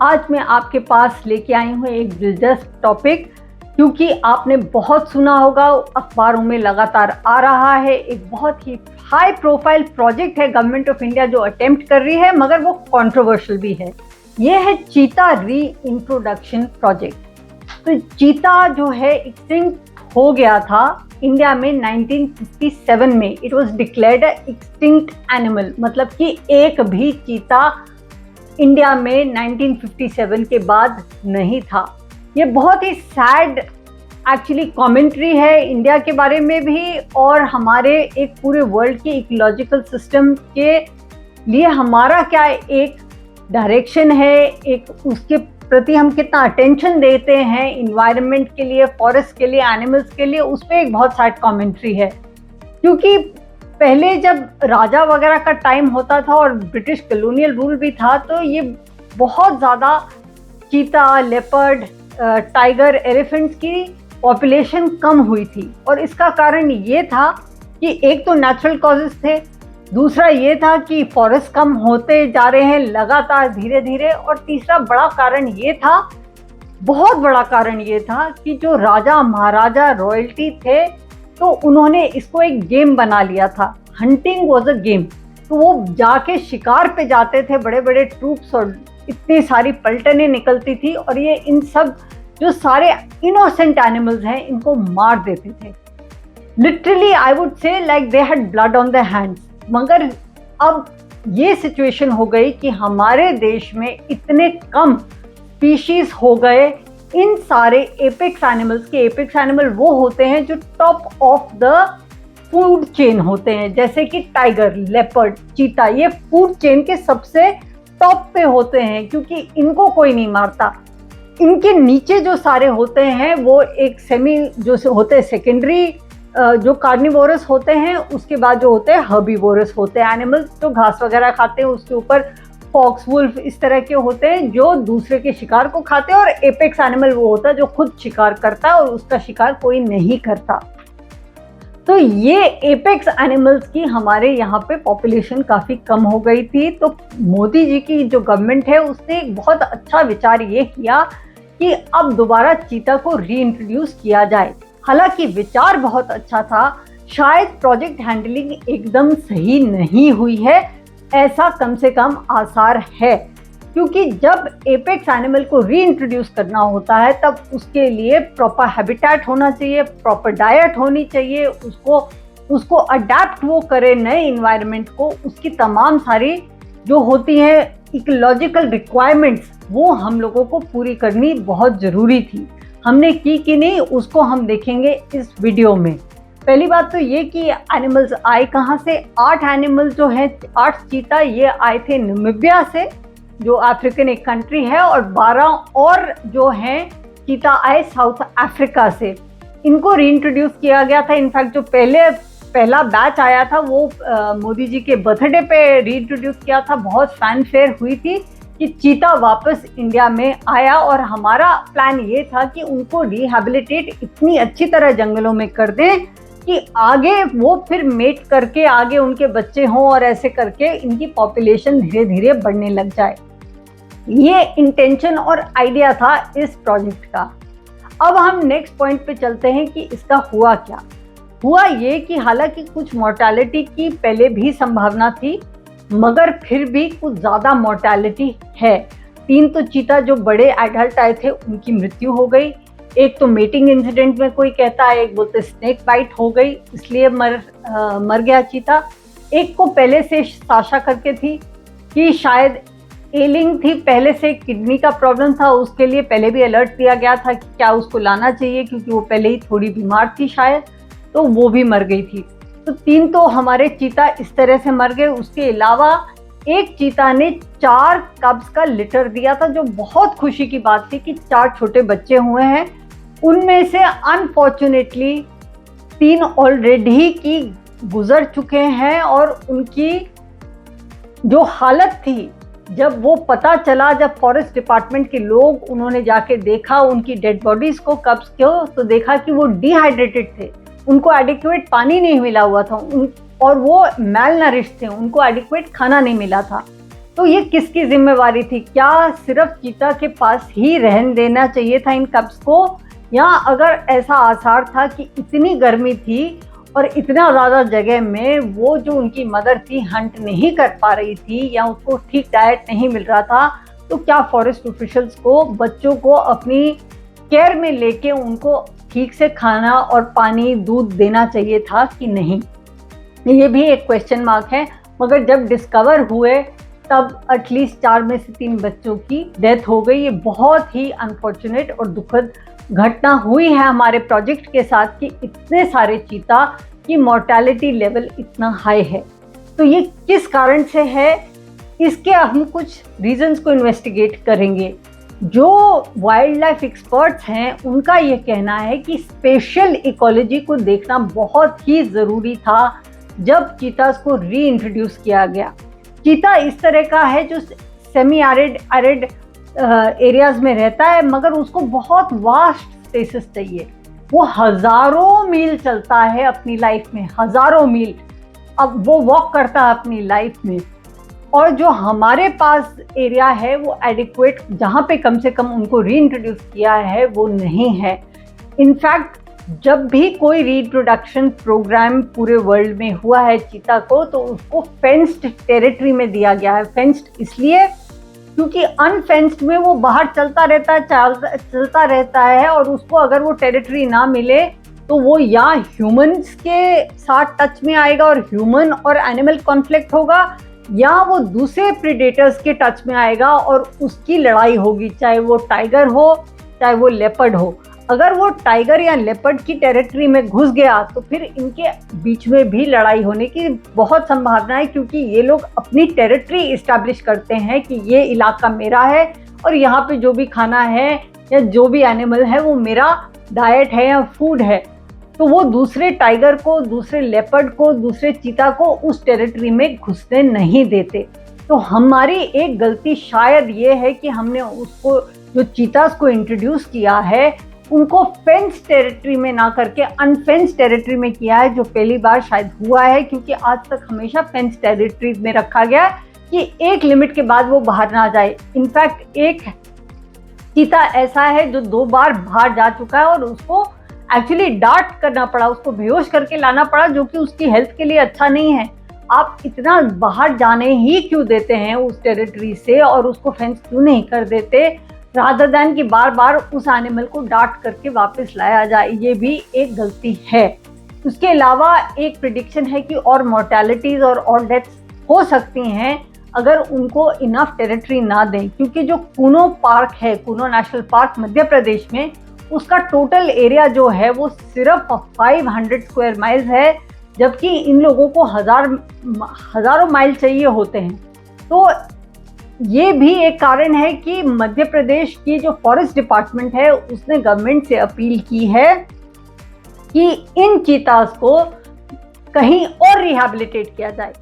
आज मैं आपके पास लेके आई हूँ एक दिलचस्प टॉपिक, क्योंकि आपने बहुत सुना होगा, अखबारों में लगातार आ रहा है। एक बहुत ही हाई प्रोफाइल प्रोजेक्ट है गवर्नमेंट ऑफ इंडिया जो अटेम्प्ट कर रही है, मगर वो कंट्रोवर्शियल भी है। ये है चीता री इंट्रोडक्शन प्रोजेक्ट। तो चीता जो है एक्सटिंक्ट हो गया था इंडिया में 1957 में। It was declared extinct animal, मतलब कि एक भी चीता इंडिया में 1957 के बाद नहीं था। ये बहुत ही सैड एक्चुअली कमेंट्री है इंडिया के बारे में भी, और हमारे एक पूरे वर्ल्ड के इकोलॉजिकल सिस्टम के लिए हमारा क्या एक डायरेक्शन है, एक उसके प्रति हम कितना अटेंशन देते हैं, इन्वायरमेंट के लिए, फॉरेस्ट के लिए, एनिमल्स के लिए, उस पर एक बहुत सैड कमेंट्री है। क्योंकि पहले जब राजा वगैरह का टाइम होता था और ब्रिटिश कॉलोनियल रूल भी था, तो ये बहुत ज़्यादा चीता, लेपर्ड, टाइगर, एलिफेंट्स की पॉपुलेशन कम हुई थी। और इसका कारण ये था कि एक तो नेचुरल कॉजेस थे, दूसरा ये था कि फॉरेस्ट कम होते जा रहे हैं लगातार धीरे धीरे, और तीसरा बड़ा कारण ये था, बहुत बड़ा कारण ये था कि जो राजा महाराजा रॉयल्टी थे, तो उन्होंने इसको एक गेम बना लिया था। Hunting was a game. तो वो जाके शिकार पे जाते थे, बड़े बड़े ट्रूप्स, और इतनी सारी पलटनें निकलती थी, और ये इन सब जो सारे इनोसेंट एनिमल्स हैं इनको मार देते थे। Literally I would say like they had blood on the hands. मगर अब ये सिचुएशन हो गई कि हमारे देश में इतने कम स्पीशीज हो गए इन सारे एपेक्स एनिमल्स के। एपेक्स एनिमल वो होते हैं जो top of the food chain होते हैं, जैसे कि टाइगर, लेपर्ड, चीता, ये फूड चेन के सबसे टॉप पे होते हैं, क्योंकि इनको कोई नहीं मारता। इनके नीचे जो सारे होते हैं वो एक सेमी जो होते हैं सेकेंडरी, जो कार्निवोरस होते हैं, उसके बाद जो होते हैं हर्बीवोरस होते हैं एनिमल्स, जो घास वगैरह खाते हैं। उसके ऊपर फॉक्स, वुल्फ, इस तरह के होते हैं जो दूसरे के शिकार को खाते हैं, और एपेक्स एनिमल वो होता है जो खुद शिकार करता है और उसका शिकार कोई नहीं करता। तो ये एपेक्स एनिमल्स की हमारे यहाँ पे पॉपुलेशन काफ़ी कम हो गई थी। तो मोदी जी की जो गवर्नमेंट है उसने एक बहुत अच्छा विचार ये किया कि अब दोबारा चीता को रीइंट्रोड्यूस किया जाए। हालांकि विचार बहुत अच्छा था, शायद प्रोजेक्ट हैंडलिंग एकदम सही नहीं हुई है, ऐसा कम से कम आसार है। क्योंकि जब एपेक्स एनिमल को रीइंट्रोड्यूस करना होता है तब उसके लिए प्रॉपर हैबिटेट होना चाहिए, प्रॉपर डाइट होनी चाहिए, उसको अडेप्ट वो करे नए इन्वायरमेंट को, उसकी तमाम सारी जो होती है इकोलॉजिकल रिक्वायरमेंट्स वो हम लोगों को पूरी करनी बहुत ज़रूरी थी। हमने की कि नहीं, उसको हम देखेंगे इस वीडियो में। पहली बात तो ये कि एनिमल्स आए कहाँ से। 8 एनिमल्स जो हैं, 8 चीता, ये आए थे नामीबिया से, जो अफ्रीकन एक कंट्री है, और 12 और जो हैं चीता आए साउथ अफ्रीका से। इनको रीइंट्रोड्यूस किया गया था। इनफैक्ट जो पहला बैच आया था वो मोदी जी के बर्थडे पे रीइंट्रोड्यूस किया था। बहुत फैनफेयर हुई थी कि चीता वापस इंडिया में आया, और हमारा प्लान ये था कि उनको रिहैबिलिटेट इतनी अच्छी तरह जंगलों में कर दें कि आगे वो फिर मेट करके आगे उनके बच्चे हों, और ऐसे करके इनकी पॉपुलेशन धीरे धीरे बढ़ने लग जाए। ये इंटेंशन और आइडिया था इस प्रोजेक्ट का। अब हम नेक्स्ट पॉइंट पे चलते हैं कि इसका हुआ क्या। हुआ ये कि हालांकि कुछ मोर्टालिटी की पहले भी संभावना थी, मगर फिर भी कुछ ज़्यादा मोर्टालिटी है। 3 तो चीता जो बड़े एडल्ट आए थे उनकी मृत्यु हो गई। एक तो मेटिंग इंसिडेंट में कोई कहता है, एक बोलते स्नेक बाइट हो गई इसलिए मर गया चीता। एक को पहले से साशा करके थी कि शायद एलिंग थी, पहले से किडनी का प्रॉब्लम था, उसके लिए पहले भी अलर्ट दिया गया था कि क्या उसको लाना चाहिए, क्योंकि वो पहले ही थोड़ी बीमार थी शायद, तो वो भी मर गई थी। तो 3 तो हमारे चीता इस तरह से मर गए। उसके अलावा एक चीता ने 4 कब्स का लिटर दिया था, जो बहुत खुशी की बात थी कि 4 छोटे बच्चे हुए हैं। उनमें से अनफॉर्चुनेटली 3 ऑलरेडी की गुजर चुके हैं, और उनकी जो हालत थी, जब वो पता चला, जब फॉरेस्ट डिपार्टमेंट के लोग उन्होंने जाके देखा उनकी डेड बॉडीज को, कब्स को, तो देखा कि वो डिहाइड्रेटेड थे, उनको एडिक्वेट पानी नहीं मिला हुआ था, और वो मेल नरिश थे, उनको एडिक्वेट खाना नहीं मिला था। तो ये किसकी जिम्मेवारी थी? क्या सिर्फ चीता के पास ही रहने देना चाहिए था इन कब्स को, या अगर ऐसा आसार था कि इतनी गर्मी थी और इतना ज़्यादा जगह में वो जो उनकी मदर थी हंट नहीं कर पा रही थी या उसको ठीक डाइट नहीं मिल रहा था, तो क्या फॉरेस्ट ऑफिशियल्स को बच्चों को अपनी केयर में लेके उनको ठीक से खाना और पानी दूध देना चाहिए था कि नहीं? ये भी एक क्वेश्चन मार्क है। मगर जब डिस्कवर हुए तब एटलीस्ट 4 में से 3 बच्चों की डेथ हो गई। ये बहुत ही अनफॉर्चुनेट और दुखद घटना हुई है हमारे प्रोजेक्ट के साथ कि इतने सारे चीता की मॉर्टेलिटी लेवल इतना हाई है। तो ये किस कारण से है, इसके हम कुछ रीजंस को इन्वेस्टिगेट करेंगे। जो वाइल्ड लाइफ एक्सपर्ट्स हैं उनका ये कहना है कि स्पेशल इकोलॉजी को देखना बहुत ही ज़रूरी था जब चीतास को री इंट्रोड्यूस किया गया। चीता इस तरह का है जो सेमी एरिड एरियाज में रहता है, मगर उसको बहुत वास्ट स्पेसेस चाहिए। वो हज़ारों मील चलता है अपनी लाइफ में, हज़ारों मील। अब वो वॉक करता है अपनी लाइफ में, और जो हमारे पास एरिया है वो एडिक्वेट, जहाँ पे कम से कम उनको री इंट्रोड्यूस किया है, वो नहीं है। इनफैक्ट जब भी कोई रीप्रोडक्शन प्रोग्राम पूरे वर्ल्ड में हुआ है चीता को, तो उसको फेंस्ड टेरिटरी में दिया गया है। फेंस्ड इसलिए क्योंकि अनफेंस्ड में वो बाहर चलता रहता है और उसको अगर वो टेरिटरी ना मिले तो वो या ह्यूमंस के साथ टच में आएगा और ह्यूमन और एनिमल कॉन्फ्लिक्ट होगा, या वो दूसरे प्रेडेटर्स के टच में आएगा और उसकी लड़ाई होगी, चाहे वो टाइगर हो चाहे वो लेपर्ड हो। अगर वो टाइगर या लेपर्ड की टेरिटरी में घुस गया तो फिर इनके बीच में भी लड़ाई होने की बहुत संभावना है, क्योंकि ये लोग अपनी टेरिटरी इस्टेब्लिश करते हैं कि ये इलाका मेरा है और यहाँ पे जो भी खाना है या जो भी एनिमल है वो मेरा डाइट है या फूड है। तो वो दूसरे टाइगर को, दूसरे लेपर्ड को, दूसरे चीता को उस टेरिटरी में घुसने नहीं देते। तो हमारी एक गलती शायद ये है कि हमने उसको, जो चीतास को इंट्रोड्यूस किया है, उनको फेंस टेरिटरी में ना करके अनफेंस टेरिटरी में किया है, जो पहली बार शायद हुआ है, क्योंकि आज तक हमेशा फेंस टेरिटरी में रखा गया कि एक लिमिट के बाद वो बाहर ना जाए। इनफैक्ट एक चीता ऐसा है जो 2 बार बाहर जा चुका है और उसको एक्चुअली डांट करना पड़ा, उसको बेहोश करके लाना पड़ा, जो कि उसकी हेल्थ के लिए अच्छा नहीं है। आप इतना बाहर जाने ही क्यों देते हैं उस टेरिटरी से, और उसको फेंस क्यों नहीं कर देते, रादर दैन कि बार बार उस एनिमल को डांट करके वापस लाया जाए। ये भी एक गलती है। उसके अलावा एक प्रिडिक्शन है कि और मॉर्टेलिटीज और डेथ्स हो सकती हैं अगर उनको इनफ टेरिटरी ना दें, क्योंकि जो कूनो पार्क है, कूनो नेशनल पार्क मध्य प्रदेश में, उसका टोटल एरिया जो है वो सिर्फ 500 स्क्वायर माइल्स है, जबकि इन लोगों को हज़ारों माइल चाहिए होते हैं। तो ये भी एक कारण है कि मध्य प्रदेश की जो फॉरेस्ट डिपार्टमेंट है उसने गवर्नमेंट से अपील की है कि इन चीतास को कहीं और रिहैबिलिटेट किया जाए।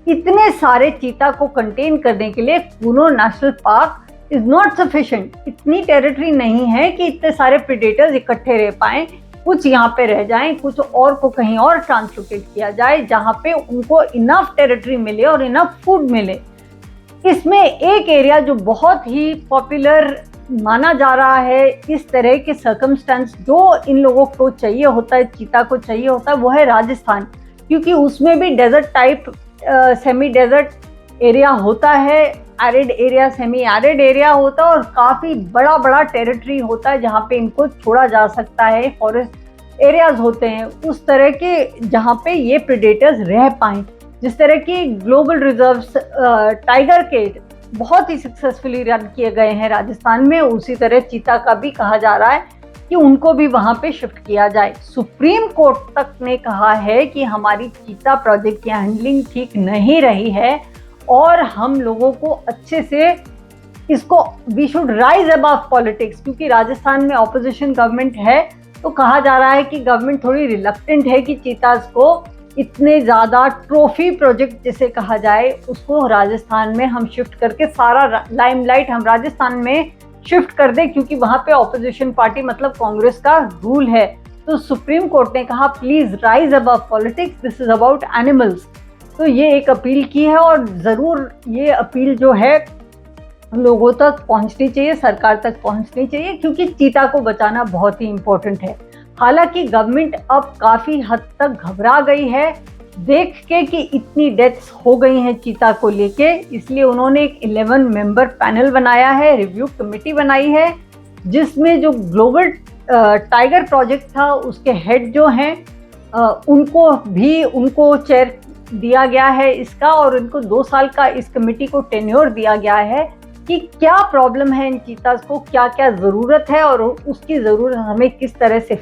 इतने सारे चीता को कंटेन करने के लिए Kuno national park is not sufficient. इतनी टेरिटरी नहीं है कि इतने सारे प्रेडेटर्स इकट्ठे रह पाएं। कुछ यहाँ पे रह जाएं, कुछ और को कहीं और ट्रांसलोकेट किया जाए जहाँ पे उनको इनफ टेरिटरी मिले और इनफ फूड मिले। इसमें एक एरिया जो बहुत ही पॉपुलर माना जा रहा है, इस तरह के सर्कमस्टेंस जो इन लोगों को चाहिए होता है, चीता को चाहिए होता है, वो है राजस्थान, क्योंकि उसमें भी desert type semi desert area होता है, arid area, semi arid area होता है, और काफ़ी बड़ा बड़ा टेरिटरी होता है जहाँ पे इनको छोड़ा जा सकता है। फॉरेस्ट एरियाज होते हैं उस तरह के जहाँ पे ये प्रेडेटर्स रह पाएँ। जिस तरह की ग्लोबल रिजर्व्स टाइगर के बहुत ही सक्सेसफुली रन किए गए हैं राजस्थान में, उसी तरह चीता का भी कहा जा रहा है कि उनको भी वहाँ पे शिफ्ट किया जाए। सुप्रीम कोर्ट तक ने कहा है कि हमारी चीता प्रोजेक्ट की हैंडलिंग ठीक नहीं रही है और हम लोगों को अच्छे से इसको, we should rise above politics, क्योंकि राजस्थान में ऑपोजिशन गवर्नमेंट है, तो कहा जा रहा है कि गवर्नमेंट थोड़ी रिलक्टेंट है कि चीतास को इतने ज़्यादा ट्रॉफी प्रोजेक्ट जिसे कहा जाए उसको राजस्थान में हम शिफ्ट करके सारा लाइमलाइट हम राजस्थान में शिफ्ट कर दें, क्योंकि वहाँ पे ऑपोजिशन पार्टी मतलब कांग्रेस का रूल है। तो सुप्रीम कोर्ट ने कहा please rise above politics, this is about animals. तो ये एक अपील की है और ज़रूर ये अपील जो है लोगों तक पहुंचनी चाहिए, सरकार तक पहुंचनी चाहिए, क्योंकि चीता को बचाना बहुत ही इम्पोर्टेंट है। हालांकि गवर्नमेंट अब काफ़ी हद तक घबरा गई है देख के कि इतनी डेथ्स हो गई हैं चीता को लेके, इसलिए उन्होंने एक 11 मेंबर पैनल बनाया है, रिव्यू कमेटी बनाई है, जिसमें जो ग्लोबल टाइगर प्रोजेक्ट था उसके हेड जो हैं उनको चेयर दिया गया है इसका, और उनको 2 साल का इस कमेटी को टेन्योर दिया गया है कि क्या प्रॉब्लम है इन चीताज को, क्या क्या ज़रूरत है और उसकी ज़रूरत हमें किस तरह से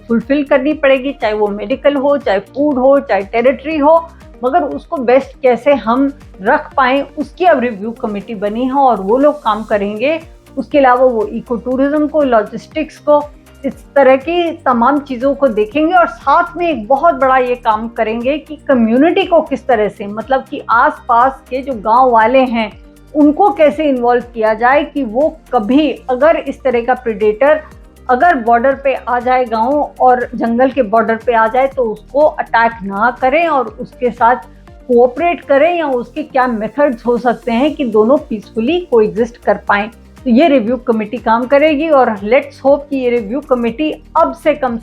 फुलफिल करनी पड़ेगी, चाहे वो मेडिकल हो, चाहे फूड हो, चाहे टेरिटरी हो, मगर उसको बेस्ट कैसे हम रख पाएँ उसकी अब रिव्यू कमेटी बनी है और वो लोग काम करेंगे। उसके अलावा वो इको टूरिज्म को, लॉजिस्टिक्स को, इस तरह की तमाम चीज़ों को देखेंगे और साथ में एक बहुत बड़ा ये काम करेंगे कि कम्युनिटी को किस तरह से, मतलब कि आसपास के जो गांव वाले हैं उनको कैसे इन्वॉल्व किया जाए कि वो कभी अगर इस तरह का प्रेडेटर अगर बॉर्डर पे आ जाए, गांव और जंगल के बॉर्डर पे आ जाए, तो उसको अटैक ना करें और उसके साथ कोऑपरेट करें, या उसके क्या मेथड्स हो सकते हैं कि दोनों पीसफुली कोएग्जिस्ट कर पाएं। तो ये रिव्यू कमेटी काम करेगी और लेट्स होप कि ये रिव्यू कमेटी अब से कम,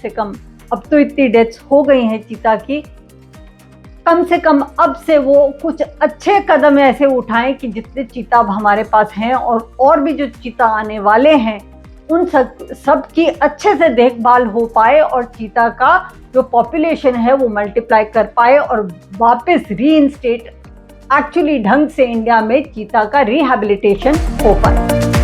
अब तो इतनी डेथ्स हो गई हैं चीता की, कम से कम अब से वो कुछ अच्छे कदम ऐसे उठाएं कि जितने चीता अब हमारे पास हैं और भी जो चीता आने वाले हैं उन सब की अच्छे से देखभाल हो पाए और चीता का जो पॉपुलेशन है वो मल्टीप्लाई कर पाए और वापस रीइंस्टेट एक्चुअली ढंग से इंडिया में चीता का रिहैबिलिटेशन हो पाए।